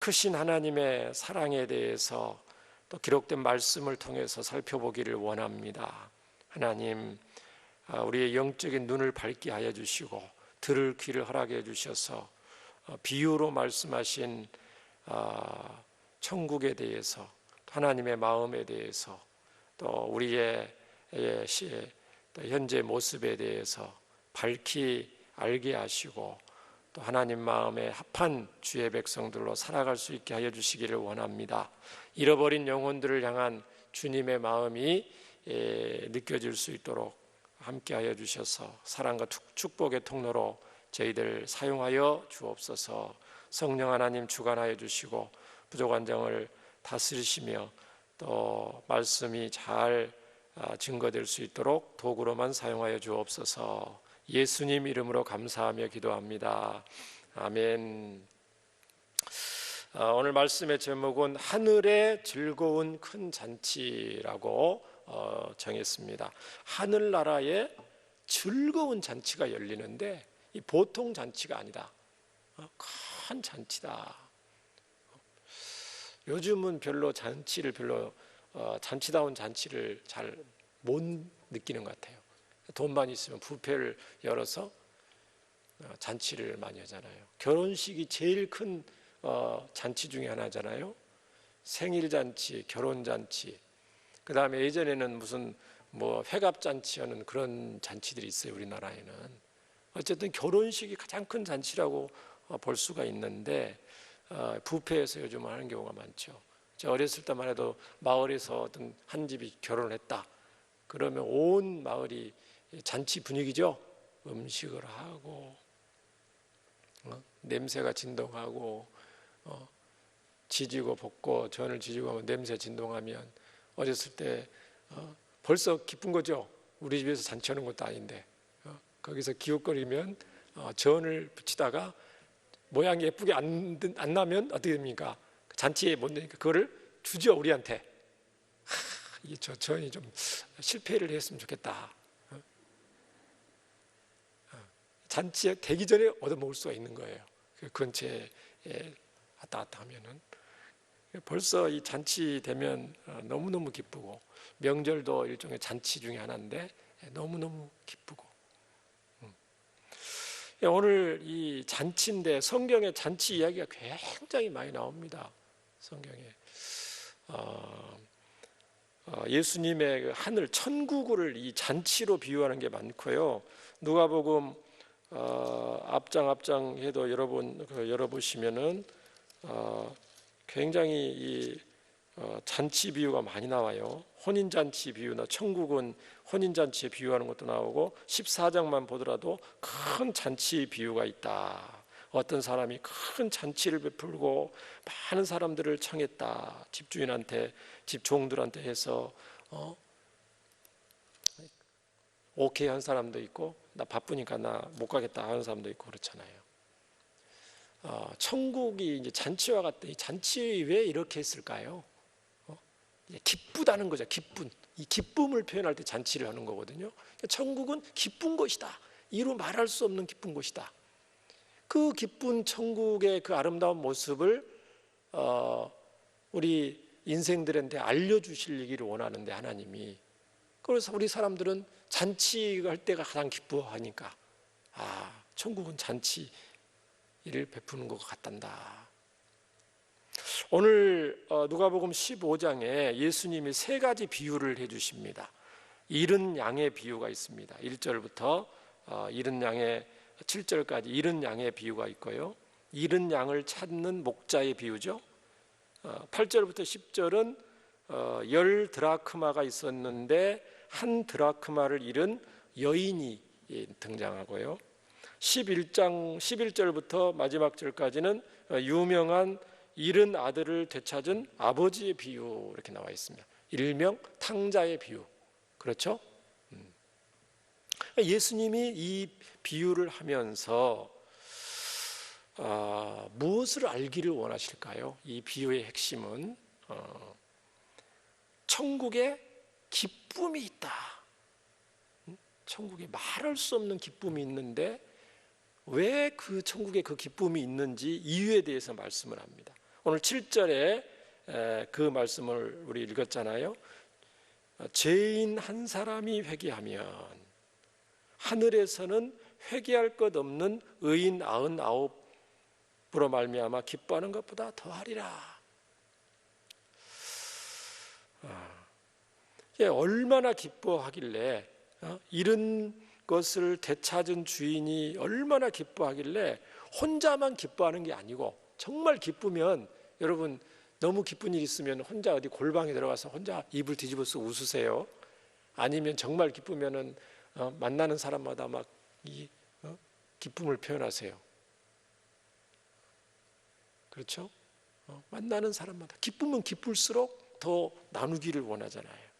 크신 하나님의 사랑에 대해서 또 기록된 말씀을 통해서 살펴보기를 원합니다. 하나님, 우리의 영적인 눈을 밝게 하여 주시고 들을 귀를 허락해 주셔서 비유로 말씀하신 천국에 대해서, 하나님의 마음에 대해서, 또 우리의 또 현재 모습에 대해서 밝히 알게 하시고 또 하나님 마음에 합한 주의 백성들로 살아갈 수 있게 하여 주시기를 원합니다. 잃어버린 영혼들을 향한 주님의 마음이 느껴질 수 있도록 함께 하여 주셔서 사랑과 축복의 통로로 저희들 사용하여 주옵소서. 성령 하나님 주관하여 주시고 부족한 점을 다스리시며 또 말씀이 잘 증거될 수 있도록 도구로만 사용하여 주옵소서. 예수님 이름으로 감사하며 기도합니다. 아멘. 오늘 말씀의 제목은 하늘의 즐거운 큰 잔치라고 정했습니다. 하늘나라에 즐거운 잔치가 열리는데 이 보통 잔치가 아니다. 큰 잔치다. 요즘은 별로 잔치다운 잔치를 잘 못 느끼는 것 같아요. 돈만 있으면 뷔페를 열어서 잔치를 많이 하잖아요. 결혼식이 제일 큰 잔치 중에 하나잖아요. 생일잔치, 결혼잔치. 그 다음에 예전에는 무슨 회갑잔치 하는 그런 잔치들이 있어요. 우리나라에는. 어쨌든 결혼식이 가장 큰 잔치라고 볼 수가 있는데 뷔페에서 요즘 하는 경우가 많죠. 저 어렸을 때만 해도 마을에서 어떤 한 집이 결혼을 했다. 그러면 온 마을이 잔치 분위기죠. 음식을 하고 냄새가 진동하고 지지고 볶고 전을 지지고 하면 냄새 진동하면 어렸을 때 벌써 기쁜 거죠. 우리 집에서 잔치하는 것도 아닌데 거기서 기웃거리면 전을 붙이다가 모양이 예쁘게 안 나면 어떻게 됩니까? 잔치에 못 내니까 그거를 주죠. 우리한테. 저 전이 좀 실패를 했으면 좋겠다. 잔치에 되기 전에 얻어먹을 수가 있는 거예요. 그 근처에 왔다 갔다 하면은 벌써 이 잔치 되면 너무너무 기쁘고 명절도 일종의 잔치 중에 하나인데 너무너무 기쁘고 오늘 이 잔치인데 성경에 잔치 이야기가 굉장히 많이 나옵니다. 성경에 예수님의 그 하늘 천국을 이 잔치로 비유하는 게 많고요. 누가복음 앞장 해도 여러분 열어보시면은 굉장히 이 잔치 비유가 많이 나와요. 혼인잔치 비유나 천국은 혼인잔치에 비유하는 것도 나오고 14장만 보더라도 큰 잔치 비유가 있다. 어떤 사람이 큰 잔치를 베풀고 많은 사람들을 청했다. 집주인한테, 집종들한테 해서 오케이 한 사람도 있고 나 바쁘니까 나 못 가겠다 하는 사람도 있고 그렇잖아요. 천국이 이제 잔치와 같다. 이 잔치 왜 이렇게 했을까요? 기쁘다는 거죠. 이 기쁨을 표현할 때 잔치를 하는 거거든요. 천국은 기쁜 것이다. 이루 말할 수 없는 기쁜 것이다. 그 기쁜 천국의 그 아름다운 모습을 우리 인생들한테 알려주시기를 원하는데 하나님이. 그래서 우리 사람들은 잔치할 때가 가장 기뻐하니까 천국은 잔치를 베푸는 것 같단다. 오늘 누가복음 15장에 예수님이 세 가지 비유를 해주십니다. 잃은 양의 비유가 있습니다. 1절부터 잃은 양의 7절까지 잃은 양의 비유가 있고요. 잃은 양을 찾는 목자의 비유죠. 8절부터 10절은 10드라크마가 있었는데 한 드라크마를 잃은 여인이 등장하고요. 11장 11절부터 마지막 절까지는 유명한 잃은 아들을 되찾은 아버지의 비유 이렇게 나와 있습니다. 일명 탕자의 비유. 그렇죠? 예수님이 이 비유를 하면서 무엇을 알기를 원하실까요? 이 비유의 핵심은 천국에 기쁨이 있다. 천국에 말할 수 없는 기쁨이 있는데 왜 그 천국에 그 기쁨이 있는지 이유에 대해서 말씀을 합니다. 오늘 7절에 그 말씀을 우리 읽었잖아요. 죄인 한 사람이 회개하면 하늘에서는 회개할 것 없는 의인 99으로 말미암아 기뻐하는 것보다 더하리라. 얼마나 기뻐하길래, 이런 것을 되찾은 주인이 얼마나 기뻐하길래 혼자만 기뻐하는 게 아니고, 정말 기쁘면, 여러분 너무 기쁜 일 있으면 혼자 어디 골방에 들어가서 혼자 이불 뒤집어 쓰고 웃으세요? 아니면 정말 기쁘면은 만나는 사람마다 막 이 기쁨을 표현하세요. 그렇죠? 만나는 사람마다 기쁘면 기쁠수록 더 나누기를 원하잖아요.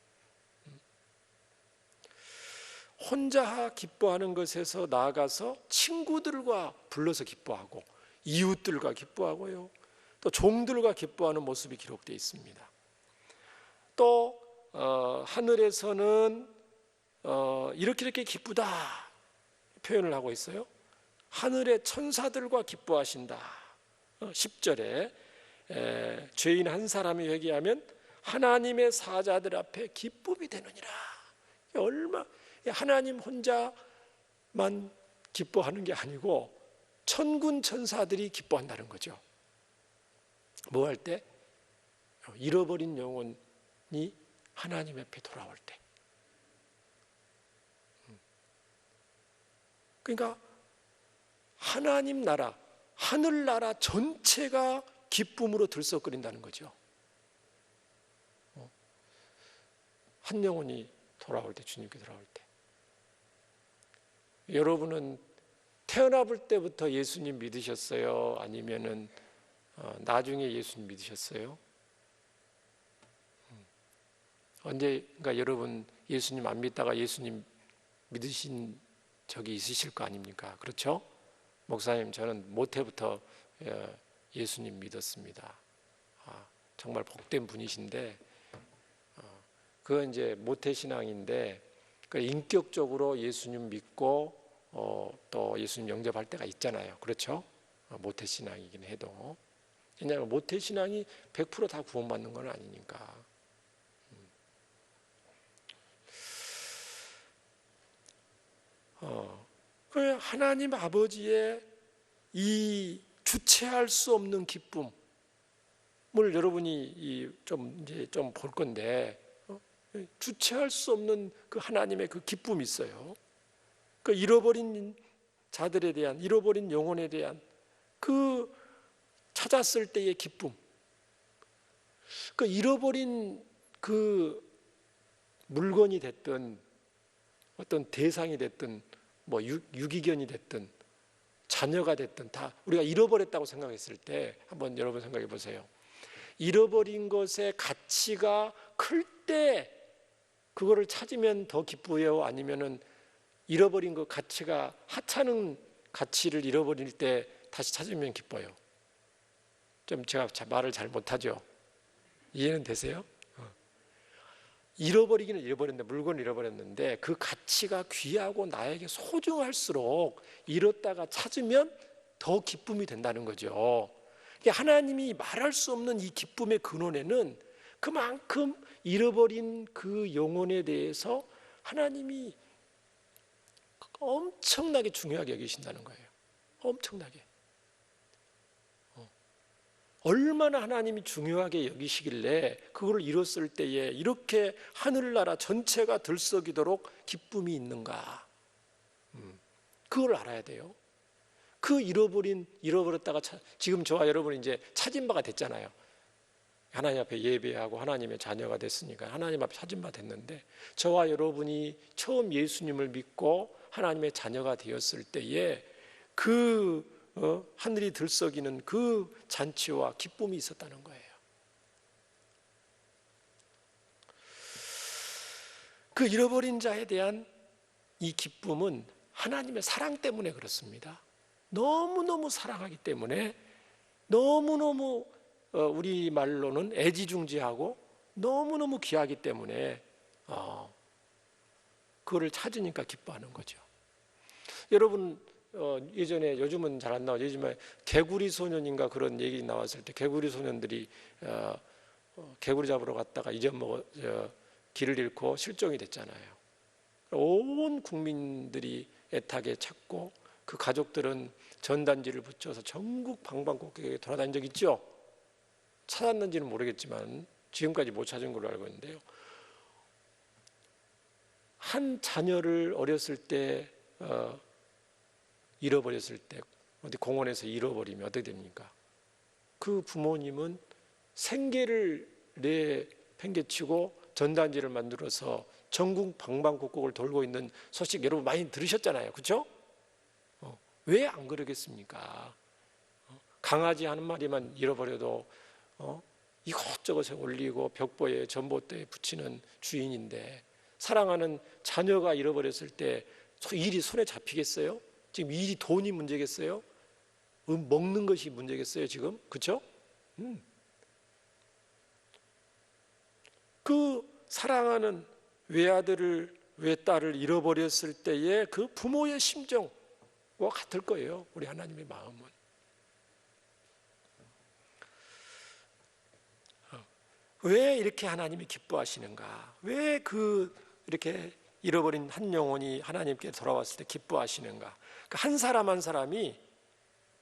혼자 기뻐하는 것에서 나아가서 친구들과 불러서 기뻐하고 이웃들과 기뻐하고요, 또 종들과 기뻐하는 모습이 기록되어 있습니다. 또 하늘에서는 이렇게 기쁘다 표현을 하고 있어요. 하늘의 천사들과 기뻐하신다. 10절에 죄인 한 사람이 회개하면 하나님의 사자들 앞에 기쁨이 되느니라. 얼마 하나님 혼자만 기뻐하는 게 아니고 천군 천사들이 기뻐한다는 거죠. 뭐 할 때? 잃어버린 영혼이 하나님 앞에 돌아올 때. 그러니까 하나님 나라, 하늘나라 전체가 기쁨으로 들썩거린다는 거죠. 한 영혼이 돌아올 때, 주님께 돌아올 때. 여러분은 태어나볼 때부터 예수님 믿으셨어요? 아니면은 나중에 예수님 믿으셨어요? 언제가 여러분 예수님 안 믿다가 예수님 믿으신 적이 있으실 거 아닙니까? 그렇죠? 목사님, 저는 모태부터 예수님 믿었습니다. 정말 복된 분이신데, 그건 이제 모태신앙인데, 인격적으로 예수님 믿고 또 예수님 영접할 때가 있잖아요. 그렇죠? 모태신앙이긴 해도. 왜냐하면 모태신앙이 100% 다 구원받는 건 아니니까. 하나님 아버지의 이 주체할 수 없는 기쁨을 여러분이 좀 볼 건데, 주체할 수 없는 그 하나님의 그 기쁨이 있어요. 그 잃어버린 자들에 대한, 잃어버린 영혼에 대한 그 찾았을 때의 기쁨, 그 잃어버린 그 물건이 됐든 어떤 대상이 됐든 뭐 유기견이 됐든 자녀가 됐든 다 우리가 잃어버렸다고 생각했을 때 한번 여러분 생각해 보세요. 잃어버린 것의 가치가 클 때 그거를 찾으면 더 기쁘요? 아니면은 잃어버린 그 가치가 하찮은 가치를 잃어버릴 때 다시 찾으면 기뻐요? 좀 제가 말을 잘 못하죠? 이해는 되세요? 잃어버리기는 잃어버렸는데, 물건을 잃어버렸는데 그 가치가 귀하고 나에게 소중할수록 잃었다가 찾으면 더 기쁨이 된다는 거죠. 하나님이 말할 수 없는 이 기쁨의 근원에는 그만큼 잃어버린 그 영혼에 대해서 하나님이 엄청나게 중요하게 여기신다는 거예요. 엄청나게. 얼마나 하나님이 중요하게 여기시길래 그걸 잃었을 때에 이렇게 하늘나라 전체가 들썩이도록 기쁨이 있는가. 그걸 알아야 돼요. 그 잃어버렸다가 지금 저와 여러분이 이제 찾은 바가 됐잖아요. 하나님 앞에 예배하고 하나님의 자녀가 됐으니까 하나님 앞에 찾은 바 됐는데, 저와 여러분이 처음 예수님을 믿고 하나님의 자녀가 되었을 때에 그 하늘이 들썩이는 그 잔치와 기쁨이 있었다는 거예요. 그 잃어버린 자에 대한 이 기쁨은 하나님의 사랑 때문에 그렇습니다. 너무너무 사랑하기 때문에, 너무너무 우리말로는 애지중지하고 너무너무 귀하기 때문에 그거를 찾으니까 기뻐하는 거죠. 여러분, 예전에, 요즘은 잘 안 나오죠. 요즘에 개구리 소년인가 그런 얘기 나왔을 때 개구리 소년들이 개구리 잡으러 갔다가 길을 잃고 실종이 됐잖아요. 온 국민들이 애타게 찾고 그 가족들은 전단지를 붙여서 전국 방방곡곡에 돌아다닌 적 있죠. 찾았는지는 모르겠지만 지금까지 못 찾은 걸로 알고 있는데요. 한 자녀를 어렸을 때 잃어버렸을 때, 어디 공원에서 잃어버리면 어떻게 됩니까? 그 부모님은 생계를 내팽개치고 전단지를 만들어서 전국 방방곡곡을 돌고 있는 소식 여러분 많이 들으셨잖아요. 그렇죠? 왜 안 그러겠습니까? 강아지 한 마리만 잃어버려도 이것저것에 올리고 벽보에 전봇대에 붙이는 주인인데, 사랑하는 자녀가 잃어버렸을 때 일이 손에 잡히겠어요? 지금 일이 돈이 문제겠어요? 먹는 것이 문제겠어요 지금? 그렇죠? 그 사랑하는 외아들을 외딸을 잃어버렸을 때의 그 부모의 심정과 같을 거예요. 우리 하나님의 마음은. 왜 이렇게 하나님이 기뻐하시는가? 왜 이렇게 잃어버린 한 영혼이 하나님께 돌아왔을 때 기뻐하시는가? 한 사람 한 사람이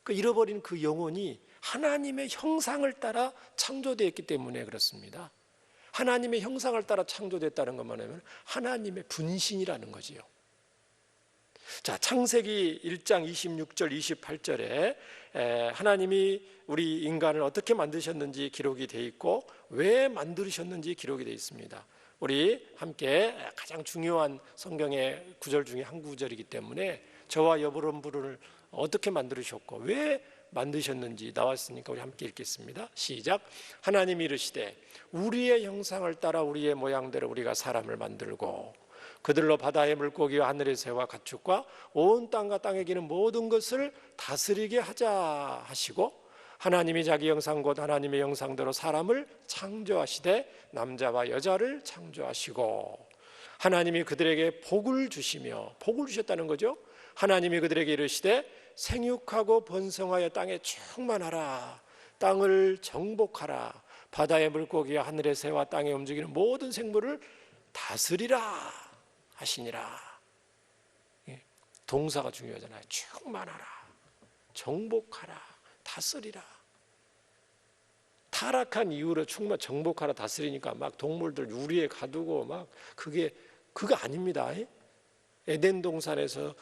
그 잃어버린 그 영혼이 하나님의 형상을 따라 창조되었기 때문에 그렇습니다. 하나님의 형상을 따라 창조됐다는 것만 하면 하나님의 분신이라는 거지요. 자, 창세기 1장 26절 28절에 하나님이 우리 인간을 어떻게 만드셨는지 기록이 되어 있고 왜 만드셨는지 기록이 되어 있습니다. 우리 함께 가장 중요한 성경의 구절 중에 한 구절이기 때문에 저와 여러분을 어떻게 만드셨고 왜 만드셨는지 나왔으니까 우리 함께 읽겠습니다. 시작. 하나님이 이르시되 우리의 형상을 따라 우리의 모양대로 우리가 사람을 만들고 그들로 바다의 물고기와 하늘의 새와 가축과 온 땅과 땅에 기는 모든 것을 다스리게 하자 하시고, 하나님이 자기 형상 곧 하나님의 형상대로 사람을 창조하시되 남자와 여자를 창조하시고, 하나님이 그들에게 복을 주시며, 복을 주셨다는 거죠. 하나님이 그들에게 이르시되 생육하고 번성하여 땅에 충만하라, 땅을 정복하라, 바다의 물고기와 하늘의 새와 땅에 움직이는 모든 생물을 다스리라 하시니라. 동사가 중요하잖아요. 충만하라, 정복하라, 다스리라. 타락한 이후로 정복하라, 다스리니까 막 동물들 유리에 가두고 막 그거 아닙니다. 에덴 동산에서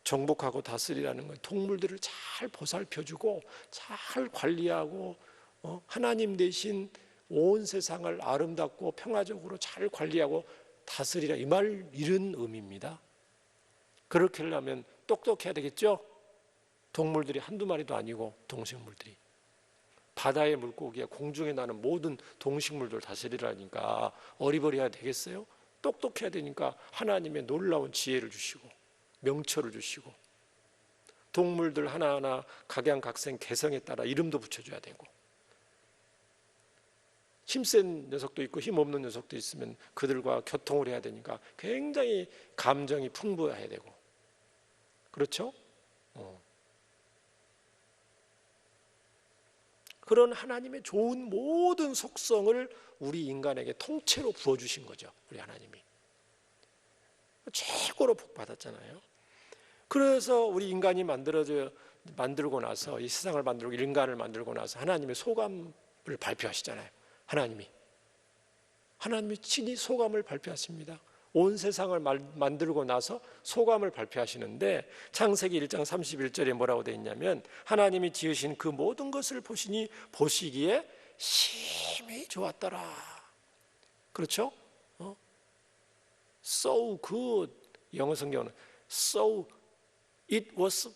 정복하고 다스리라는 건 동물들을 잘 보살펴주고 잘 관리하고 하나님 대신 온 세상을 아름답고 평화적으로 잘 관리하고 다스리라, 이 말 이런 의미입니다. 그렇게 하려면 똑똑해야 되겠죠. 동물들이 한두 마리도 아니고 동식물들이, 바다의 물고기와 공중에 나는 모든 동식물들 다스리라니까 어리버리해야 되겠어요? 똑똑해야 되니까 하나님의 놀라운 지혜를 주시고 명철을 주시고 동물들 하나하나 각양각색 개성에 따라 이름도 붙여줘야 되고, 힘센 녀석도 있고 힘없는 녀석도 있으면 그들과 교통을 해야 되니까 굉장히 감정이 풍부해야 되고, 그렇죠? 그런 하나님의 좋은 모든 속성을 우리 인간에게 통째로 부어주신 거죠. 우리 하나님이 최고로 복받았잖아요. 그래서 우리 인간이 만들고 나서, 이 세상을 만들고 인간을 만들고 나서 하나님의 소감을 발표하시잖아요. 하나님이 친히 소감을 발표하십니다. 온 세상을 만들고 나서 소감을 발표하시는데, 창세기 1장 31절에 뭐라고 되어 있냐면, 하나님이 지으신 그 모든 것을 보시기에 심히 좋았더라. 그렇죠? So good. 영어 성경은 So it was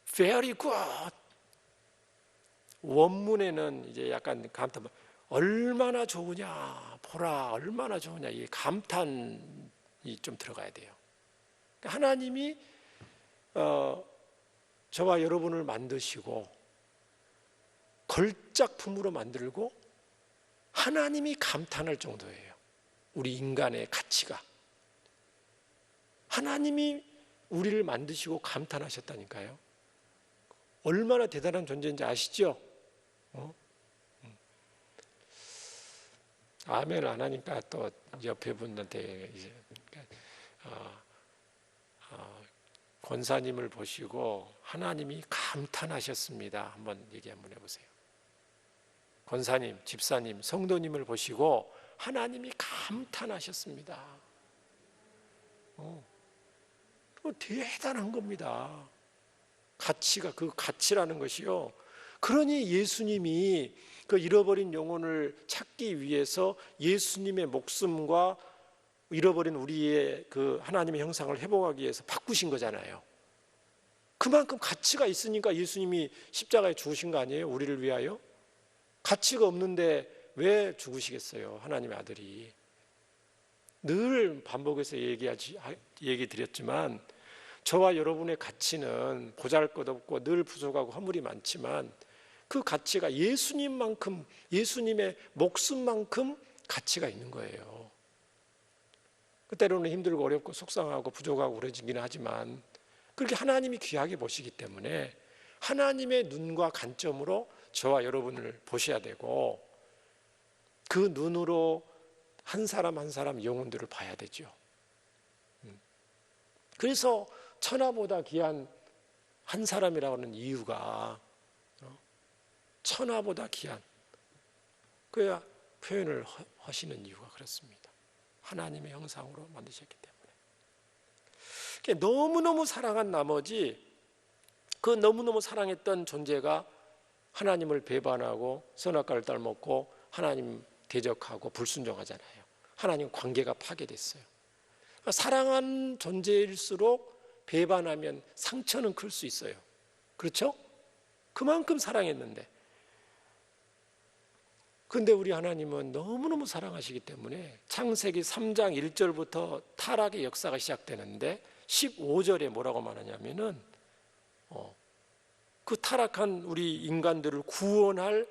very good. 원문에는 이제 약간 감탄, 얼마나 좋으냐, 보라, 얼마나 좋으냐, 이 감탄이 좀 들어가야 돼요. 하나님이 저와 여러분을 만드시고 걸작품으로 만들고 하나님이 감탄할 정도예요. 우리 인간의 가치가. 하나님이 우리를 만드시고 감탄하셨다니까요. 얼마나 대단한 존재인지 아시죠? 아멘을 안 하니까 또 옆에 분한테 이제 권사님을 보시고 하나님이 감탄하셨습니다. 한번 얘기 한번 해보세요. 권사님, 집사님, 성도님을 보시고 하나님이 감탄하셨습니다. 대단한 겁니다. 가치가, 그 가치라는 것이요. 그러니 예수님이 그 잃어버린 영혼을 찾기 위해서 예수님의 목숨과 잃어버린 우리의 그 하나님의 형상을 회복하기 위해서 바꾸신 거잖아요. 그만큼 가치가 있으니까 예수님이 십자가에 죽으신 거 아니에요? 우리를 위하여? 가치가 없는데 왜 죽으시겠어요? 하나님의 아들이. 늘 반복해서 얘기 드렸지만 저와 여러분의 가치는 보잘것없고 늘 부족하고 허물이 많지만 그 가치가 예수님만큼, 예수님의 목숨만큼 가치가 있는 거예요. 때로는 힘들고 어렵고 속상하고 부족하고 그러지긴 하지만 그렇게 하나님이 귀하게 보시기 때문에 하나님의 눈과 관점으로 저와 여러분을 보셔야 되고 그 눈으로 한 사람 한 사람 영혼들을 봐야 되죠. 그래서 천하보다 귀한 한 사람이라고 하는 이유가 천하보다 귀한 그야 표현을 하시는 이유가 그렇습니다. 하나님의 형상으로 만드셨기 때문에. 너무너무 사랑한 나머지 그 너무너무 사랑했던 존재가 하나님을 배반하고 선악과를 따먹고 하나님 대적하고 불순종하잖아요. 하나님 관계가 파괴됐어요. 사랑한 존재일수록 배반하면 상처는 클 수 있어요. 그렇죠? 그만큼 사랑했는데. 근데 우리 하나님은 너무너무 사랑하시기 때문에 창세기 3장 1절부터 타락의 역사가 시작되는데 15절에 뭐라고 말하냐면은 그 타락한 우리 인간들을 구원할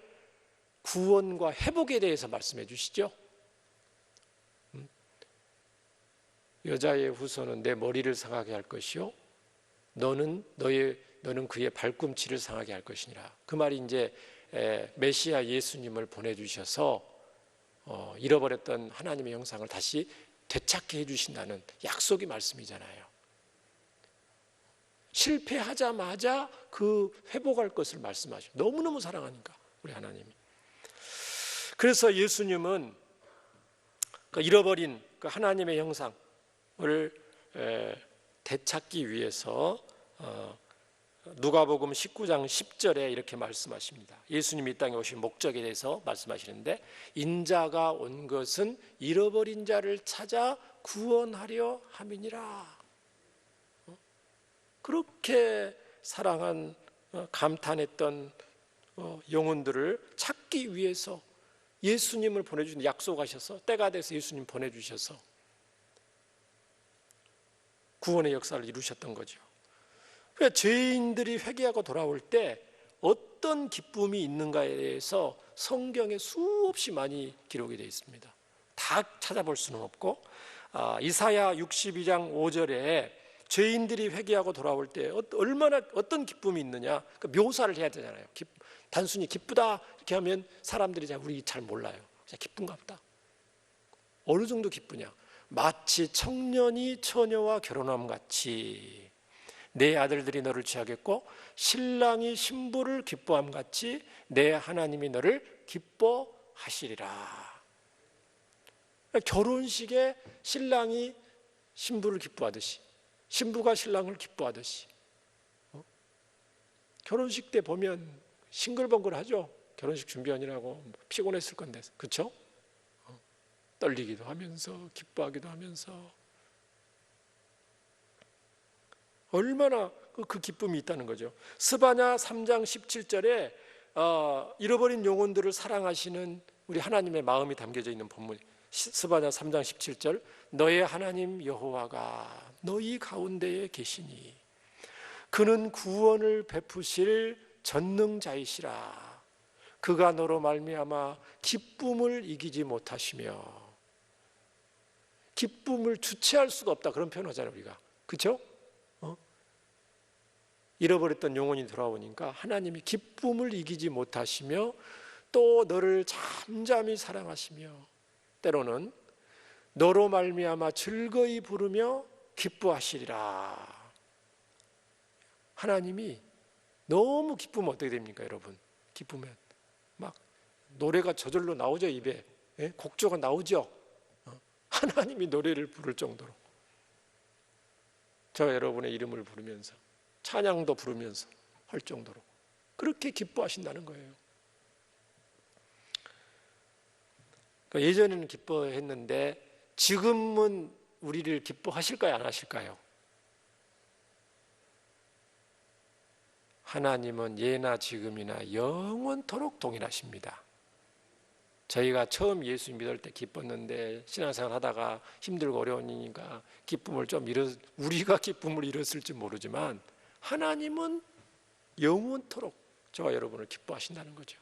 구원과 회복에 대해서 말씀해 주시죠. 여자의 후손은 내 머리를 상하게 할 것이요 너는 그의 발꿈치를 상하게 할 것이니라. 그 말이 이제 메시아 예수님을 보내주셔서 잃어버렸던 하나님의 형상을 다시 되찾게 해주신다는 약속의 말씀이잖아요. 실패하자마자 그 회복할 것을 말씀하셔. 너무너무 사랑하니까 우리 하나님이. 그래서 예수님은 그 잃어버린 그 하나님의 형상을 되찾기 위해서 누가복음 19장 10절에 이렇게 말씀하십니다. 예수님이 이 땅에 오신 목적에 대해서 말씀하시는데 인자가 온 것은 잃어버린 자를 찾아 구원하려 함이니라. 그렇게 사랑한 감탄했던 영혼들을 찾기 위해서 예수님을 보내주신 약속하셔서 때가 돼서 예수님 보내주셔서 구원의 역사를 이루셨던 거죠. 그러니까 죄인들이 회개하고 돌아올 때 어떤 기쁨이 있는가에 대해서 성경에 수없이 많이 기록이 되어 있습니다. 다 찾아볼 수는 없고 이사야 62장 5절에 죄인들이 회개하고 돌아올 때 얼마나 어떤 기쁨이 있느냐 그 묘사를 해야 되잖아요. 단순히 기쁘다 이렇게 하면 사람들이 우리 잘 몰라요. 그냥 기쁜가 보다. 어느 정도 기쁘냐? 마치 청년이 처녀와 결혼함 같이 내 아들들이 너를 취하겠고 신랑이 신부를 기뻐함 같이 내 하나님이 너를 기뻐하시리라. 결혼식에 신랑이 신부를 기뻐하듯이 신부가 신랑을 기뻐하듯이 결혼식 때 보면 싱글벙글하죠. 결혼식 준비하느라고 피곤했을 건데 그렇죠? 떨리기도 하면서 기뻐하기도 하면서 얼마나 그 기쁨이 있다는 거죠. 스바냐 3장 17절에 잃어버린 영혼들을 사랑하시는 우리 하나님의 마음이 담겨져 있는 본문 스바냐 3장 17절 너의 하나님 여호와가 너희 가운데에 계시니 그는 구원을 베푸실 전능자이시라. 그가 너로 말미암아 기쁨을 이기지 못하시며 기쁨을 주체할 수가 없다 그런 표현하잖아요 우리가. 그렇죠? 잃어버렸던 영혼이 돌아오니까 하나님이 기쁨을 이기지 못하시며 또 너를 잠잠히 사랑하시며 때로는 너로 말미암아 즐거이 부르며 기뻐하시리라. 하나님이 너무 기쁘면 어떻게 됩니까, 여러분? 기쁘면 막 노래가 저절로 나오죠. 입에 곡조가 나오죠. 하나님이 노래를 부를 정도로 저와 여러분의 이름을 부르면서 찬양도 부르면서 할 정도로 그렇게 기뻐하신다는 거예요. 그러니까 예전에는 기뻐했는데 지금은 우리를 기뻐하실까요, 안 하실까요? 하나님은 예나 지금이나 영원토록 동일하십니다. 저희가 처음 예수 믿을 때 기뻤는데 신앙생활 하다가 힘들고 어려우니까 기쁨을 우리가 기쁨을 잃었을지 모르지만 하나님은 영원토록 저와 여러분을 기뻐하신다는 거죠.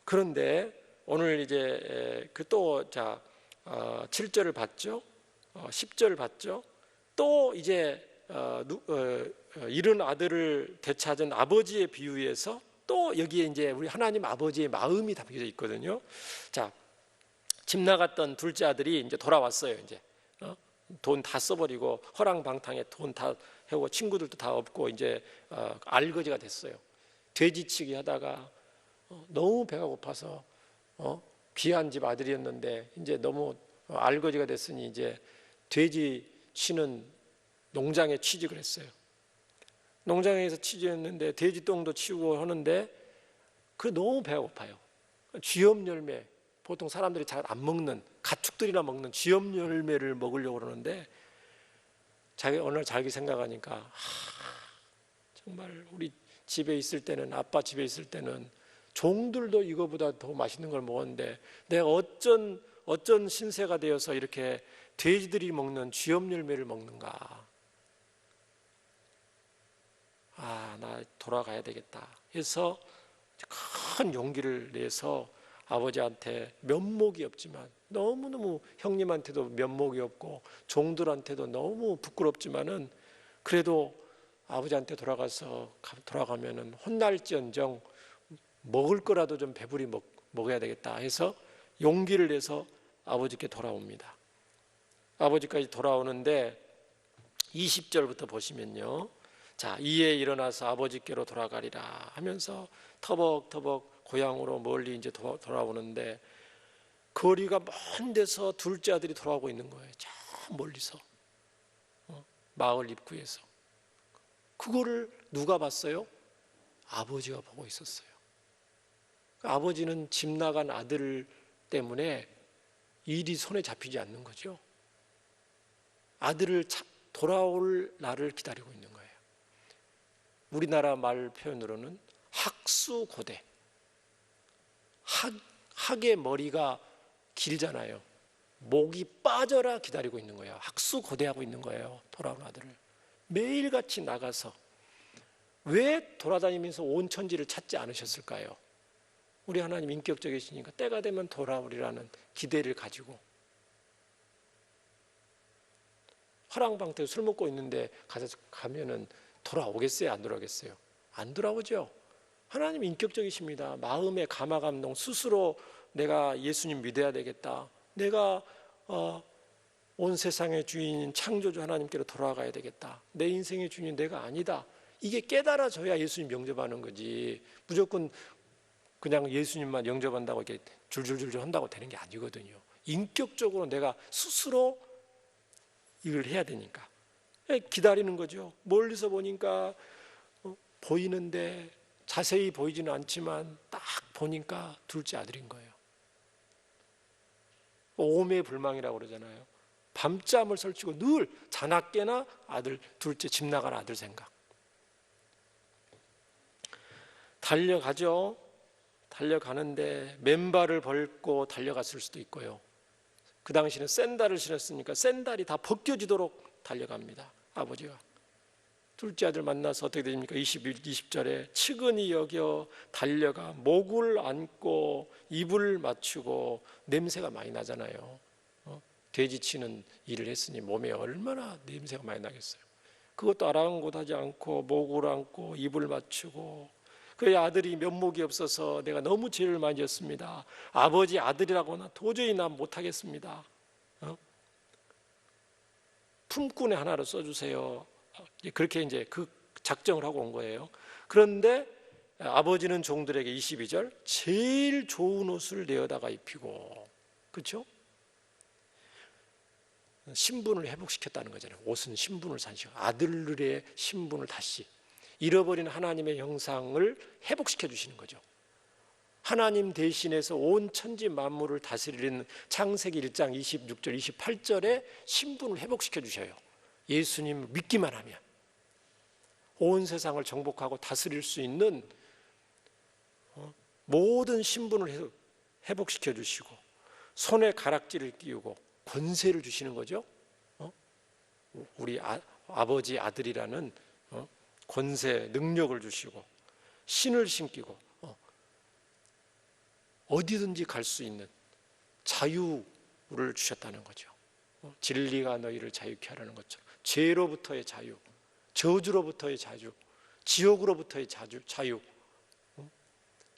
그런데 오늘 이제 또 7절을 봤죠. 10절을 봤죠. 또 이제 잃은 아들을 되찾은 아버지의 비유에서 또 여기에 이제 우리 하나님 아버지의 마음이 담겨져 있거든요. 자, 집 나갔던 둘째 아들이 이제 돌아왔어요. 이제 돈 다 써버리고 허랑방탕에 돈 다 해고 친구들도 다 없고 이제 알거지가 됐어요. 돼지치기 하다가 너무 배가 고파서 귀한 집 아들이었는데 이제 너무 알거지가 됐으니 이제 돼지 치는 농장에 취직을 했어요. 농장에서 취직했는데 돼지똥도 치우고 하는데 그 너무 배가 고파요. 쥐염 열매, 보통 사람들이 잘 안 먹는 가축들이나 먹는 쥐염 열매를 먹으려고 그러는데 어느 날 자기 생각하니까 정말 우리 집에 있을 때는 아빠 집에 있을 때는 종들도 이거보다 더 맛있는 걸 먹었는데 내가 어쩐 신세가 되어서 이렇게 돼지들이 먹는 쥐염 열매를 먹는가. 나 돌아가야 되겠다 해서 큰 용기를 내서 아버지한테 면목이 없지만 너무너무 형님한테도 면목이 없고 종들한테도 너무 부끄럽지만은 그래도 아버지한테 돌아가면은 혼날지언정 먹을 거라도 좀 배부리 먹어야 되겠다 해서 용기를 내서 아버지께 돌아옵니다. 아버지까지 돌아오는데 20절부터 보시면요. 자, 이에 일어나서 아버지께로 돌아가리라 하면서 터벅터벅 고향으로 멀리 이제 돌아오는데 거리가 먼 데서 둘째 아들이 돌아오고 있는 거예요. 저 멀리서 마을 입구에서. 그거를 누가 봤어요? 아버지가 보고 있었어요. 아버지는 집 나간 아들 때문에 일이 손에 잡히지 않는 거죠. 아들을 돌아올 날을 기다리고 있는 거예요. 우리나라 말 표현으로는 학수고대. 학의 머리가 길잖아요. 목이 빠져라 기다리고 있는 거예요. 학수고대하고 있는 거예요. 돌아온 아들을. 매일같이 나가서 왜 돌아다니면서 온 천지를 찾지 않으셨을까요? 우리 하나님 인격적이시니까 때가 되면 돌아오리라는 기대를 가지고 허랑방태 술 먹고 있는데 가면은 돌아오겠어요? 안 돌아오겠어요? 안 돌아오죠. 하나님 인격적이십니다. 마음의 감화감동 스스로 내가 예수님 믿어야 되겠다. 내가 온 세상의 주인인 창조주 하나님께로 돌아가야 되겠다. 내 인생의 주인은 내가 아니다. 이게 깨달아져야 예수님 영접하는 거지. 무조건 그냥 예수님만 영접한다고 이렇게 줄줄줄 한다고 되는 게 아니거든요. 인격적으로 내가 스스로 이걸 해야 되니까 기다리는 거죠. 멀리서 보니까 보이는데 자세히 보이지는 않지만 딱 보니까 둘째 아들인 거예요. 오매불망이라고 그러잖아요. 밤잠을 설치고 늘 자나깨나 아들 둘째 집 나간 아들 생각. 달려가죠. 달려가는데 맨발을 밟고 달려갔을 수도 있고요. 그 당시에는 샌달을 신었으니까 샌달이 다 벗겨지도록 달려갑니다. 아버지가. 둘째 아들 만나서 어떻게 됩니까? 20절에 측은히 여겨 달려가 목을 안고 입을 맞추고 냄새가 많이 나잖아요. 돼지 치는 일을 했으니 몸에 얼마나 냄새가 많이 나겠어요. 그것도 아랑곳하지 않고 목을 안고 입을 맞추고, 그의 아들이 면목이 없어서 내가 너무 죄를 많이 졌습니다. 아버지 아들이라고는 도저히 난 못하겠습니다. 품꾼의 하나를 써주세요. 그렇게 이제 그 작정을 하고 온 거예요. 그런데 아버지는 종들에게 22절 제일 좋은 옷을 내어다가 입히고, 그렇죠? 신분을 회복시켰다는 거잖아요. 옷은 신분을 산시고 아들의 신분을 다시 잃어버린 하나님의 형상을 회복시켜 주시는 거죠. 하나님 대신해서 온 천지 만물을 다스리는 창세기 1장 26절 28절에 신분을 회복시켜 주셔요. 예수님을 믿기만 하면 온 세상을 정복하고 다스릴 수 있는 모든 신분을 회복시켜 주시고 손에 가락지를 끼우고 권세를 주시는 거죠. 우리 아버지 아들이라는 권세, 능력을 주시고 신을 신기고 어디든지 갈 수 있는 자유를 주셨다는 거죠. 진리가 너희를 자유케 하라는 것처럼 죄로부터의 자유, 저주로부터의 자유, 지옥으로부터의 자유,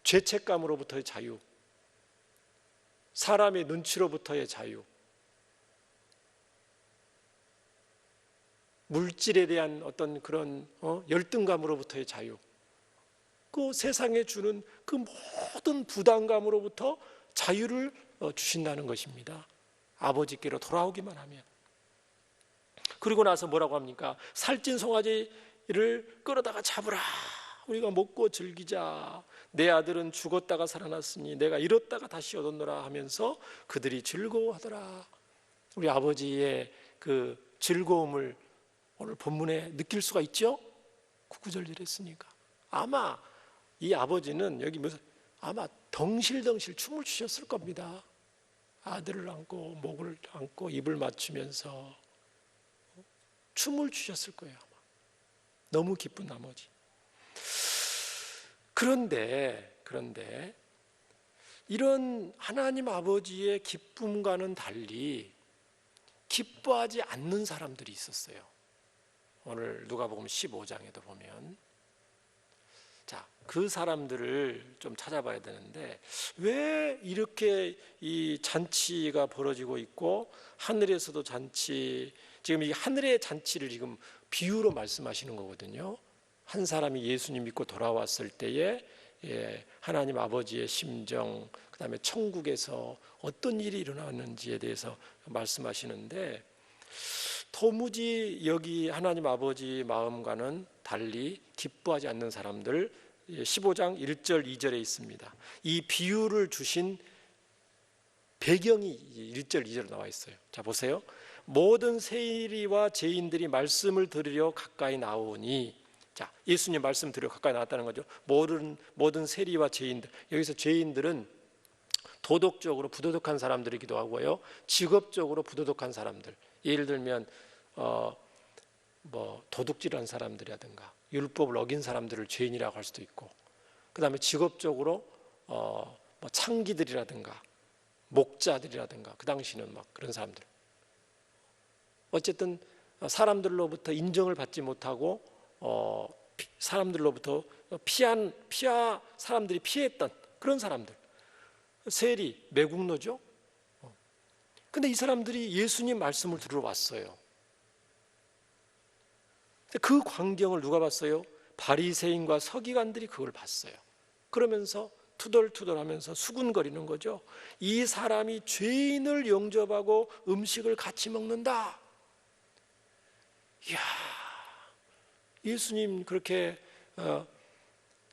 죄책감으로부터의 자유, 사람의 눈치로부터의 자유, 물질에 대한 어떤 그런 열등감으로부터의 자유, 그 세상에 주는 그 모든 부담감으로부터 자유를 주신다는 것입니다. 아버지께로 돌아오기만 하면. 그리고 나서 뭐라고 합니까? 살찐 송아지를 끌어다가 잡으라. 우리가 먹고 즐기자. 내 아들은 죽었다가 살아났으니 내가 잃었다가 다시 얻었노라 하면서 그들이 즐거워하더라. 우리 아버지의 그 즐거움을 오늘 본문에 느낄 수가 있죠? 구구절절 했으니까. 아마 이 아버지는 여기 아마 덩실덩실 춤을 추셨을 겁니다. 아들을 안고 목을 안고 입을 맞추면서 춤을 추셨을 거예요. 아마. 너무 기쁜 나머지. 그런데 이런 하나님 아버지의 기쁨과는 달리 기뻐하지 않는 사람들이 있었어요. 오늘 누가복음 15장에도 보면 그 사람들을 좀 찾아봐야 되는데 왜 이렇게 이 잔치가 벌어지고 있고 하늘에서도 잔치, 지금 이 하늘의 잔치를 지금 비유로 말씀하시는 거거든요. 한 사람이 예수님 믿고 돌아왔을 때에 하나님 아버지의 심정, 그 다음에 천국에서 어떤 일이 일어나는지에 대해서 말씀하시는데 도무지 여기 하나님 아버지 마음과는 달리 기뻐하지 않는 사람들 15장 1절 2절에 있습니다. 이 비유를 주신 배경이 1절 2절에 나와 있어요. 자 보세요. 모든 세리와 죄인들이 말씀을 들으려 가까이 나오니, 자 예수님 말씀 들으려 가까이 나왔다는 거죠. 모든 세리와 죄인들, 여기서 죄인들은 도덕적으로 부도덕한 사람들이기도 하고요, 직업적으로 부도덕한 사람들, 예를 들면 도둑질한 사람들이라든가 율법을 어긴 사람들을 죄인이라고 할 수도 있고, 그 다음에 직업적으로 창기들이라든가 목자들이라든가 그 당시는 막 그런 사람들, 어쨌든 사람들로부터 인정을 받지 못하고 사람들로부터 사람들이 피했던 그런 사람들, 세리, 매국노죠. 근데 이 사람들이 예수님 말씀을 들으러 왔어요. 그 광경을 누가 봤어요? 바리새인과 서기관들이 그걸 봤어요. 그러면서 투덜투덜하면서 수군거리는 거죠. 이 사람이 죄인을 영접하고 음식을 같이 먹는다. 이야, 예수님 그렇게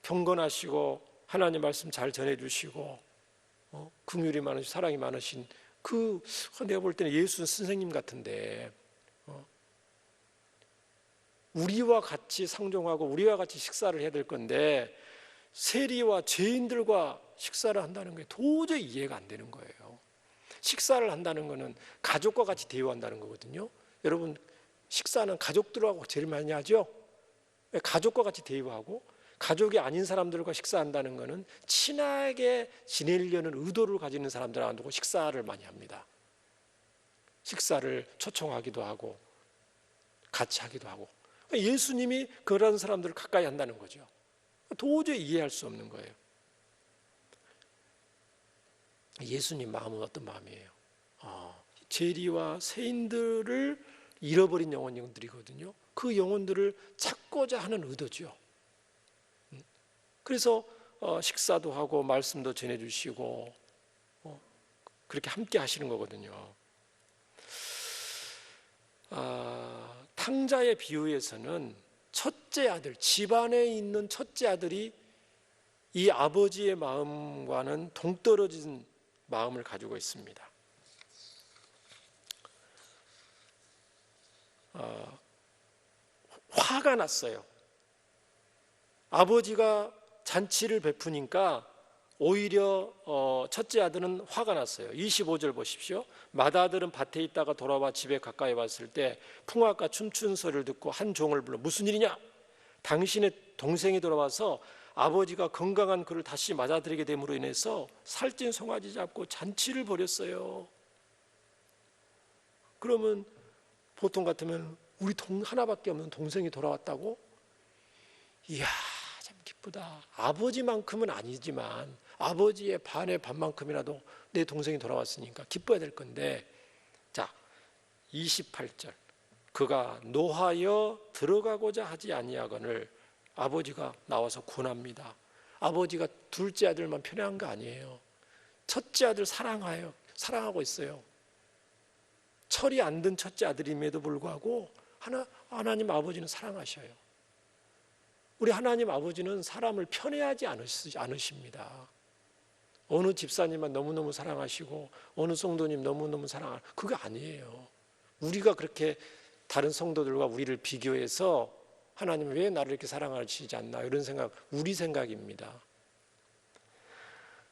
경건하시고 하나님 말씀 잘 전해주시고 긍휼이 많으시고 사랑이 많으신 내가 볼 때는 예수 선생님 같은데 우리와 같이 상종하고 우리와 같이 식사를 해야 될 건데 세리와 죄인들과 식사를 한다는 게 도저히 이해가 안 되는 거예요. 식사를 한다는 거는 가족과 같이 대우한다는 거거든요. 여러분 식사는 가족들하고 제일 많이 하죠. 가족과 같이 대우하고 가족이 아닌 사람들과 식사한다는 거는 친하게 지내려는 의도를 가지는 사람들하고 식사를 많이 합니다. 식사를 초청하기도 하고 같이 하기도 하고, 예수님이 그런 사람들을 가까이 한다는 거죠. 도저히 이해할 수 없는 거예요. 예수님 마음은 어떤 마음이에요? 죄리와 세인들을 잃어버린 영혼들이거든요. 그 영혼들을 찾고자 하는 의도죠. 그래서 식사도 하고 말씀도 전해주시고 그렇게 함께 하시는 거거든요. 탕자의 비유에서는 첫째 아들, 집안에 있는 첫째 아들이 이 아버지의 마음과는 동떨어진 마음을 가지고 있습니다. 화가 났어요. 아버지가 잔치를 베푸니까 오히려 첫째 아들은 화가 났어요. 25절 보십시오. 맏아들은 밭에 있다가 돌아와 집에 가까이 왔을 때 풍악과 춤추는 소리를 듣고 한 종을 불러 무슨 일이냐? 당신의 동생이 돌아와서 아버지가 건강한 그를 다시 맞아들이게 됨으로 인해서 살찐 송아지 잡고 잔치를 벌였어요. 그러면 보통 같으면 우리 하나밖에 없는 동생이 돌아왔다고? 이야, 참 기쁘다. 아버지만큼은 아니지만 아버지의 반의 반만큼이라도 내 동생이 돌아왔으니까 기뻐야 될 건데, 자 28절, 그가 노하여 들어가고자 하지 아니하거늘 아버지가 나와서 권합니다. 아버지가 둘째 아들만 편애한 거 아니에요. 첫째 아들 사랑하고 있어요. 철이 안 든 첫째 아들임에도 불구하고 하나님 아버지는 사랑하셔요. 우리 하나님 아버지는 사람을 편애하지 않으십니다. 어느 집사님만 너무너무 사랑하시고 어느 성도님 너무너무 사랑하시고, 그거 아니에요. 우리가 그렇게 다른 성도들과 우리를 비교해서 하나님 왜 나를 이렇게 사랑하시지 않나, 이런 생각, 우리 생각입니다.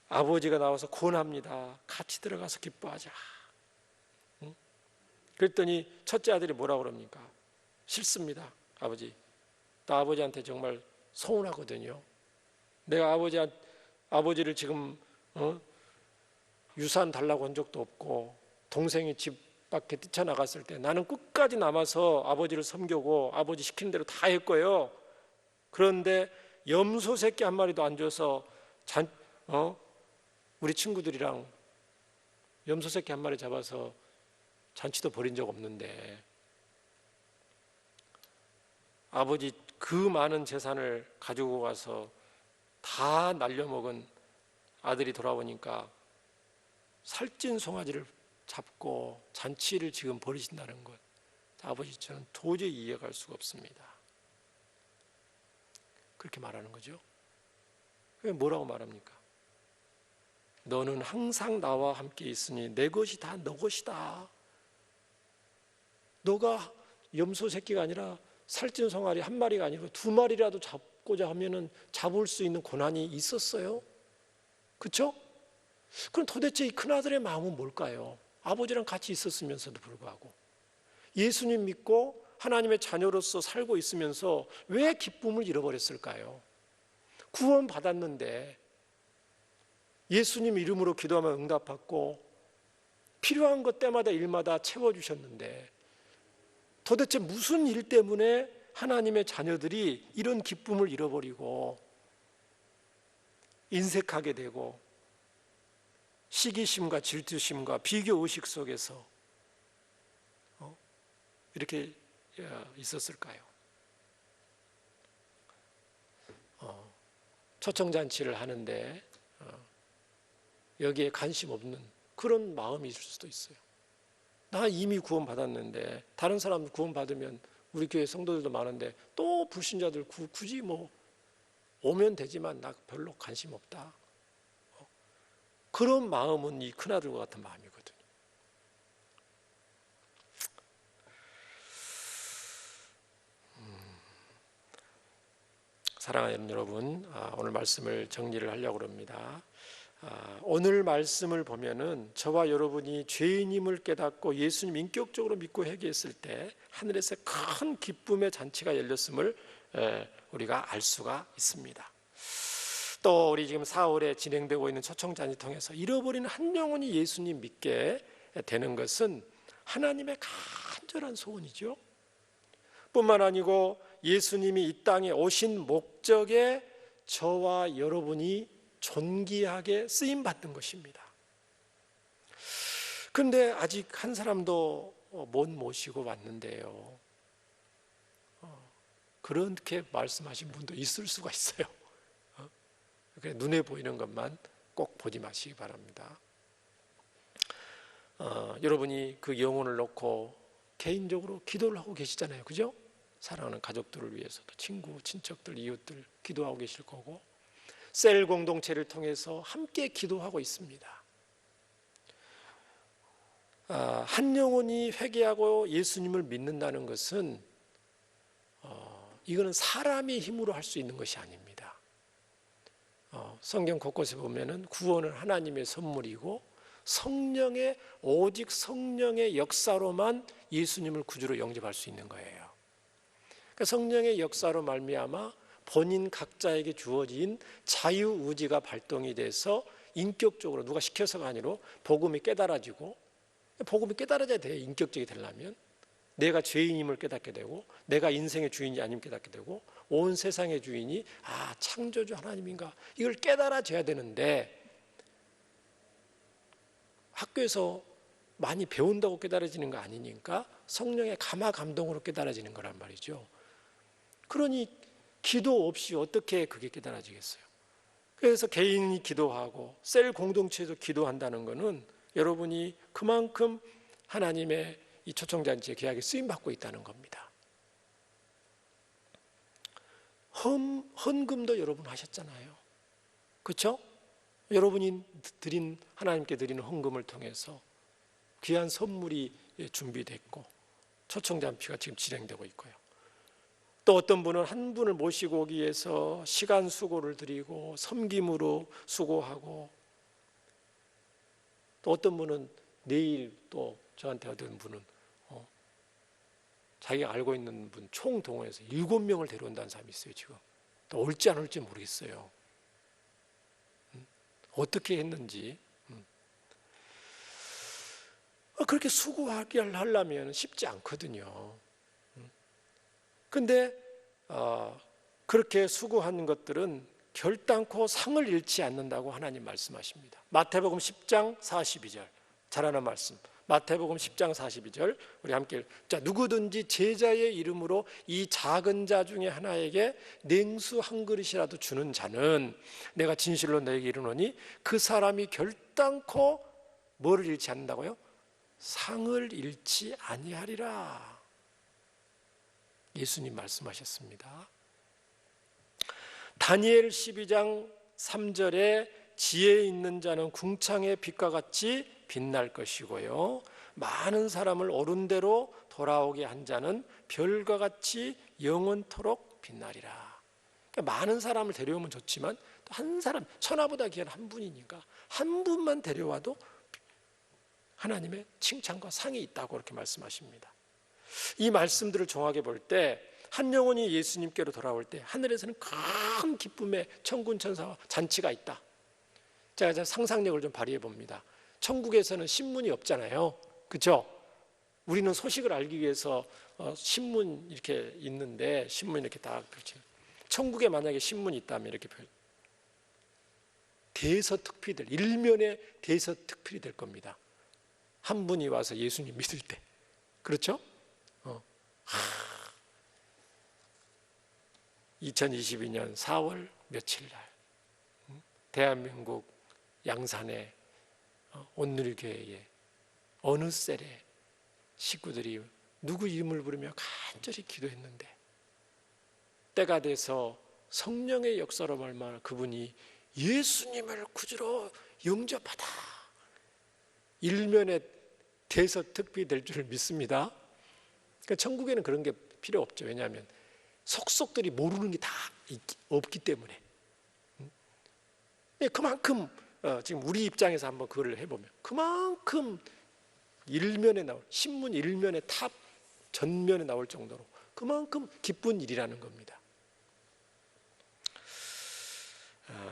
아버지가 나와서 권합니다. 같이 들어가서 기뻐하자. 그랬더니 첫째 아들이 뭐라고 그럽니까? 싫습니다. 아버지, 나 아버지한테 정말 서운하거든요. 내가 아버지를 지금 유산 달라고 한 적도 없고, 동생이 집 밖에 뛰쳐나갔을 때 나는 끝까지 남아서 아버지를 섬기고 아버지 시키는 대로 다 했고요. 그런데 염소 새끼 한 마리도 안 줘서 우리 친구들이랑 염소 새끼 한 마리 잡아서 잔치도 벌인 적 없는데, 아버지 그 많은 재산을 가지고 가서 다 날려먹은 아들이 돌아오니까 살찐 송아지를 잡고 잔치를 지금 벌이신다는 것, 아버지 저는 도저히 이해할 수가 없습니다. 그렇게 말하는 거죠. 뭐라고 말합니까? 너는 항상 나와 함께 있으니 내 것이 다 너 것이다. 너가 염소 새끼가 아니라 살찐 송아리 한 마리가 아니고 두 마리라도 잡고자 하면은 잡을 수 있는 권한이 있었어요. 그렇죠? 그럼 도대체 이 큰아들의 마음은 뭘까요? 아버지랑 같이 있었으면서도 불구하고 예수님 믿고 하나님의 자녀로서 살고 있으면서 왜 기쁨을 잃어버렸을까요? 구원 받았는데, 예수님 이름으로 기도하면 응답받고 필요한 것 때마다 일마다 채워주셨는데, 도대체 무슨 일 때문에 하나님의 자녀들이 이런 기쁨을 잃어버리고 인색하게 되고 시기심과 질투심과 비교의식 속에서 이렇게 있었을까요? 초청잔치를 하는데 여기에 관심 없는 그런 마음이 있을 수도 있어요. 나 이미 구원받았는데, 다른 사람 구원받으면 우리 교회 성도들도 많은데 또 불신자들 굳이 오면 되지만 나 별로 관심 없다. 그런 마음은 이 큰아들과 같은 마음이거든요. 사랑하는 여러분, 오늘 말씀을 정리를 하려고 합니다. 오늘 말씀을 보면은 저와 여러분이 죄인임을 깨닫고 예수님 인격적으로 믿고 회개했을 때 하늘에서 큰 기쁨의 잔치가 열렸음을 우리가 알 수가 있습니다. 또 우리 지금 4월에 진행되고 있는 초청잔치 통해서 잃어버린 한 영혼이 예수님 믿게 되는 것은 하나님의 간절한 소원이죠. 뿐만 아니고 예수님이 이 땅에 오신 목적에 저와 여러분이 존귀하게 쓰임받는 것입니다. 그런데 아직 한 사람도 못 모시고 왔는데요. 그렇게 말씀하신 분도 있을 수가 있어요. 눈에 보이는 것만 꼭 보지 마시기 바랍니다. 여러분이 그 영혼을 놓고 개인적으로 기도를 하고 계시잖아요. 그죠? 사랑하는 가족들을 위해서도 친구, 친척들, 이웃들 기도하고 계실 거고, 셀 공동체를 통해서 함께 기도하고 있습니다. 한 영혼이 회개하고 예수님을 믿는다는 것은 이거는 사람의 힘으로 할 수 있는 것이 아닙니다. 성경 곳곳에 보면은 구원은 하나님의 선물이고 성령의 오직 성령의 역사로만 예수님을 구주로 영접할 수 있는 거예요. 그러니까 성령의 역사로 말미암아 본인 각자에게 주어진 자유의지가 발동이 돼서 인격적으로 누가 시켜서가 아니라 복음이 깨달아지고, 복음이 깨달아져야 돼요. 인격적이 되려면 내가 죄인임을 깨닫게 되고, 내가 인생의 주인이 아님 깨닫게 되고, 온 세상의 주인이 창조주 하나님인가 이걸 깨달아져야 되는데, 학교에서 많이 배운다고 깨달아지는 거 아니니까 성령의 감화 감동으로 깨달아지는 거란 말이죠. 그러니 기도 없이 어떻게 그게 깨달아지겠어요? 그래서 개인이 기도하고 셀 공동체에서 기도한다는 것은 여러분이 그만큼 하나님의 이 초청잔치의 계약에 쓰임받고 있다는 겁니다. 헌금도 여러분 하셨잖아요. 그렇죠? 여러분이 하나님께 드리는 헌금을 통해서 귀한 선물이 준비됐고 초청잔치가 지금 진행되고 있고요. 또 어떤 분은 한 분을 모시고 오기 위해서 시간 수고를 드리고 섬김으로 수고하고, 또 어떤 분은 내일 또 저한테 어떤 분은 자기가 알고 있는 분 총동원해서 7명을 데려온다는 사람이 있어요. 지금 또 올지 안 올지 모르겠어요. 어떻게 했는지. 그렇게 수고하게 하려면 쉽지 않거든요. 그런데 그렇게 수고하는 것들은 결단코 상을 잃지 않는다고 하나님 말씀하십니다. 마태복음 10장 42절 잘하는 말씀. 마태복음 10장 42절 우리 함께 누구든지 제자의 이름으로 이 작은 자 중에 하나에게 냉수 한 그릇이라도 주는 자는 내가 진실로 너에게 이르노니 그 사람이 결단코 뭐를 잃지 않는다고요? 상을 잃지 아니하리라. 예수님 말씀하셨습니다. 다니엘 12장 3절에 지혜 있는 자는 궁창의 빛과 같이 빛날 것이고요, 많은 사람을 옳은 대로 돌아오게 한 자는 별과 같이 영원토록 빛나리라. 그러니까 많은 사람을 데려오면 좋지만 또 한 사람, 천하보다 귀한 한 분이니까 한 분만 데려와도 하나님의 칭찬과 상이 있다고 그렇게 말씀하십니다. 이 말씀들을 정확하게 볼 때 한 영혼이 예수님께로 돌아올 때 하늘에서는 큰 기쁨의 천군 천사와 잔치가 있다. 제가 상상력을 좀 발휘해 봅니다. 천국에서는 신문이 없잖아요. 그렇죠? 우리는 소식을 알기 위해서 신문 이렇게 있는데, 신문 이렇게 다 그렇지. 천국에 만약에 신문이 있다면 이렇게 대서특필들, 일면의 대서특필이 될 겁니다. 한 분이 와서 예수님 믿을 때. 그렇죠? 2022년 4월 며칠 날 대한민국 양산의 온누리교회에 어느 셀에 식구들이 누구 이름을 부르며 간절히 기도했는데, 때가 돼서 성령의 역사로 말미암아 그분이 예수님을 구주로 영접하다 일면의 대서특필이 될 줄을 믿습니다. 그러니까 천국에는 그런 게 필요 없죠. 왜냐하면 속속들이 모르는 게 다 없기 때문에. 그만큼 지금 우리 입장에서 한번 그걸 해보면 그만큼 일면에 나올, 신문 일면에 탑 전면에 나올 정도로 그만큼 기쁜 일이라는 겁니다.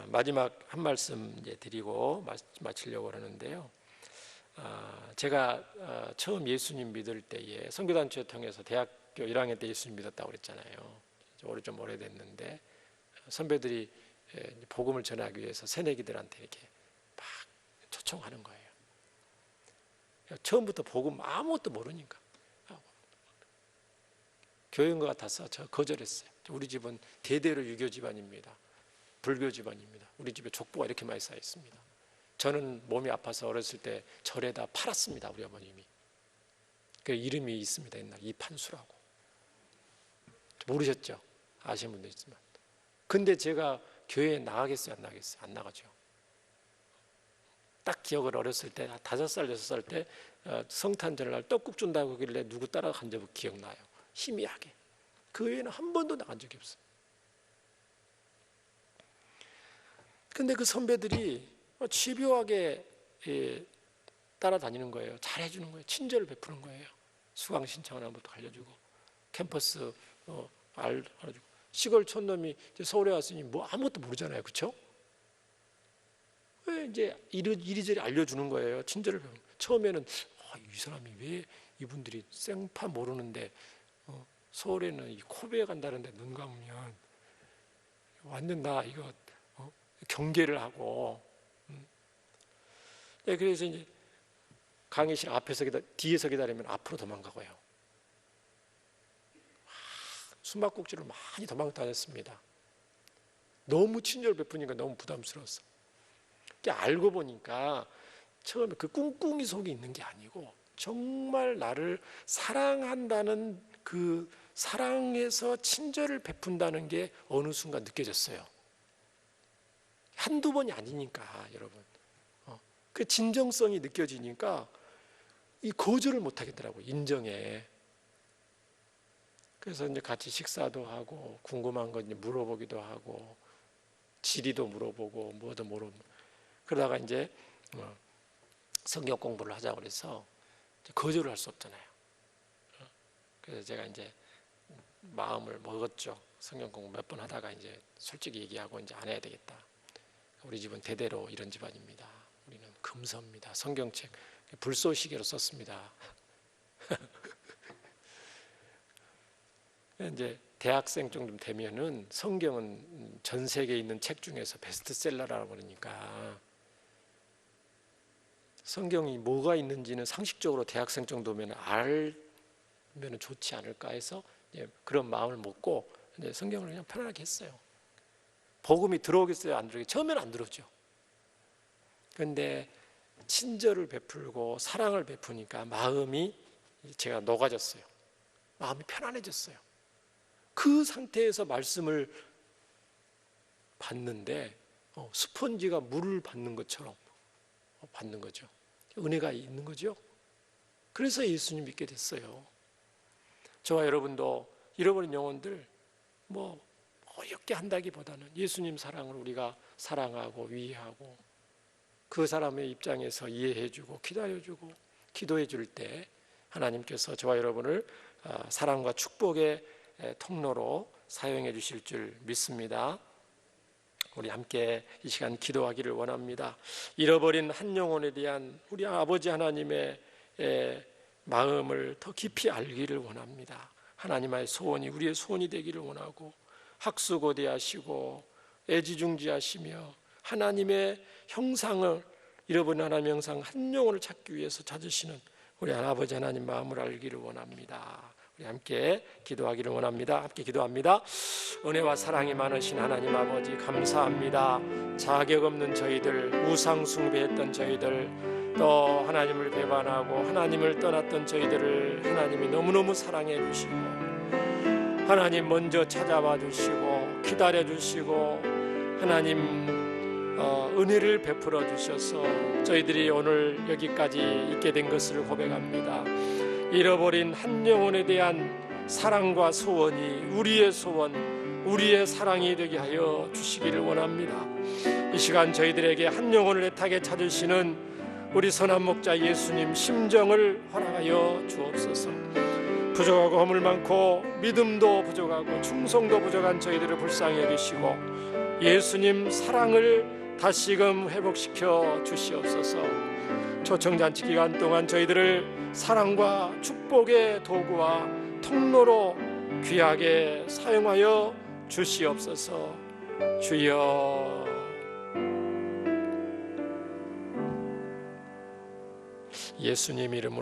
마지막 한 말씀 이제 드리고 마치려고 하는데요. 제가 처음 예수님 믿을 때에 선교단체 통해서 대학교 1학년 때 예수님 믿었다고 그랬잖아요. 좀 오래됐는데 선배들이 복음을 전하기 위해서 새내기들한테 이렇게 막 초청하는 거예요. 처음부터 복음 아무것도 모르니까 교회인 것 같아서 저 거절했어요. 우리 집은 대대로 유교 집안입니다. 불교 집안입니다. 우리 집에 족보가 이렇게 많이 쌓여 있습니다. 저는 몸이 아파서 어렸을 때 절에다 팔았습니다. 우리 어머님이. 그 이름이 있습니다. 옛날 이판수라고. 모르셨죠? 아시는 분도 있지만. 근데 제가 교회에 나가겠어요? 안 나가겠어요? 안 나가죠. 딱 기억을 어렸을 때 5살, 6살 때 성탄 전날 떡국 준다고 하길래 누구 따라간 적 기억나요. 희미하게. 그 외에는 한 번도 나간 적이 없어요. 근데 그 선배들이 집요하게 따라다니는 거예요. 잘해주는 거예요. 친절을 베푸는 거예요. 수강 신청을 한번도 알려주고 캠퍼스 알려주고. 시골 촌놈이 서울에 왔으니 뭐 아무것도 모르잖아요. 그렇죠? 왜 이제 이리저리 알려주는 거예요. 친절을 베푸는. 처음에는 이 사람이 왜 이분들이 생판 모르는데 서울에는 이 코베에 간다는데 눈 감으면 완전 나 이거 경계를 하고. 네, 그래서 이제 강의실 앞에서 뒤에서 기다리면 앞으로 도망가고요. 숨바꼭질을 많이 도망 다녔습니다. 너무 친절 베푸니까 너무 부담스러웠어. 알고 보니까 처음에 그 꿍꿍이 속에 있는 게 아니고 정말 나를 사랑한다는 그 사랑에서 친절을 베푼다는 게 어느 순간 느껴졌어요. 한두 번이 아니니까 여러분. 그 진정성이 느껴지니까 이 거절을 못 하겠더라고요. 인정에. 그래서 이제 같이 식사도 하고 궁금한 거 이제 물어보기도 하고 지리도 물어보고 뭐도 물어보고 그러다가 이제 성경 공부를 하자고 그래서 거절을 할 수 없잖아요. 그래서 제가 이제 마음을 먹었죠. 성경 공부 몇 번 하다가 이제 솔직히 얘기하고 이제 안 해야 되겠다. 우리 집은 대대로 이런 집안입니다. 우리는 금서입니다. 성경책 불쏘시개로 썼습니다. 이제 대학생 정도 되면은 성경은 전 세계에 있는 책 중에서 베스트셀러라고 그러니까 성경이 뭐가 있는지는 상식적으로 대학생 정도면 알면 좋지 않을까 해서 그런 마음을 먹고 이제 성경을 그냥 편안하게 했어요. 복음이 들어오겠어요? 안 들어오겠어요? 처음에는 안 들어오죠. 그런데 친절을 베풀고 사랑을 베푸니까 마음이 제가 녹아졌어요. 마음이 편안해졌어요. 그 상태에서 말씀을 받는데 스펀지가 물을 받는 것처럼 받는 거죠. 은혜가 있는 거죠. 그래서 예수님 믿게 됐어요. 저와 여러분도 잃어버린 영혼들 뭐 어렵게 한다기보다는 예수님 사랑을 우리가 사랑하고 위하고 그 사람의 입장에서 이해해주고 기다려주고 기도해줄 때 하나님께서 저와 여러분을 사랑과 축복의 통로로 사용해 주실 줄 믿습니다. 우리 함께 이 시간 기도하기를 원합니다. 잃어버린 한 영혼에 대한 우리 아버지 하나님의 마음을 더 깊이 알기를 원합니다. 하나님의 소원이 우리의 소원이 되기를 원하고 학수고대하시고 애지중지하시며 하나님의 형상을 잃어버린 하나님의 형상 한 영혼을 찾기 위해서 찾으시는 우리 아버지 하나님 마음을 알기를 원합니다. 우리 함께 기도하기를 원합니다. 함께 기도합니다. 은혜와 사랑이 많으신 하나님 아버지 감사합니다. 자격 없는 저희들, 우상 숭배했던 저희들, 또 하나님을 배반하고 하나님을 떠났던 저희들을 하나님이 너무너무 사랑해 주시고 하나님 먼저 찾아와 주시고 기다려 주시고 하나님 은혜를 베풀어 주셔서 저희들이 오늘 여기까지 있게 된 것을 고백합니다. 잃어버린 한 영혼에 대한 사랑과 소원이 우리의 소원, 우리의 사랑이 되게 하여 주시기를 원합니다. 이 시간 저희들에게 한 영혼을 애타게 찾으시는 우리 선한 목자 예수님 심정을 허락하여 주옵소서. 부족하고 허물 많고 믿음도 부족하고 충성도 부족한 저희들을 불쌍히 여기시고 예수님 사랑을 다시금 회복시켜 주시옵소서. 초청잔치 기간 동안 저희들을 사랑과 축복의 도구와 통로로 귀하게 사용하여 주시옵소서. 주여, 예수님 이름으로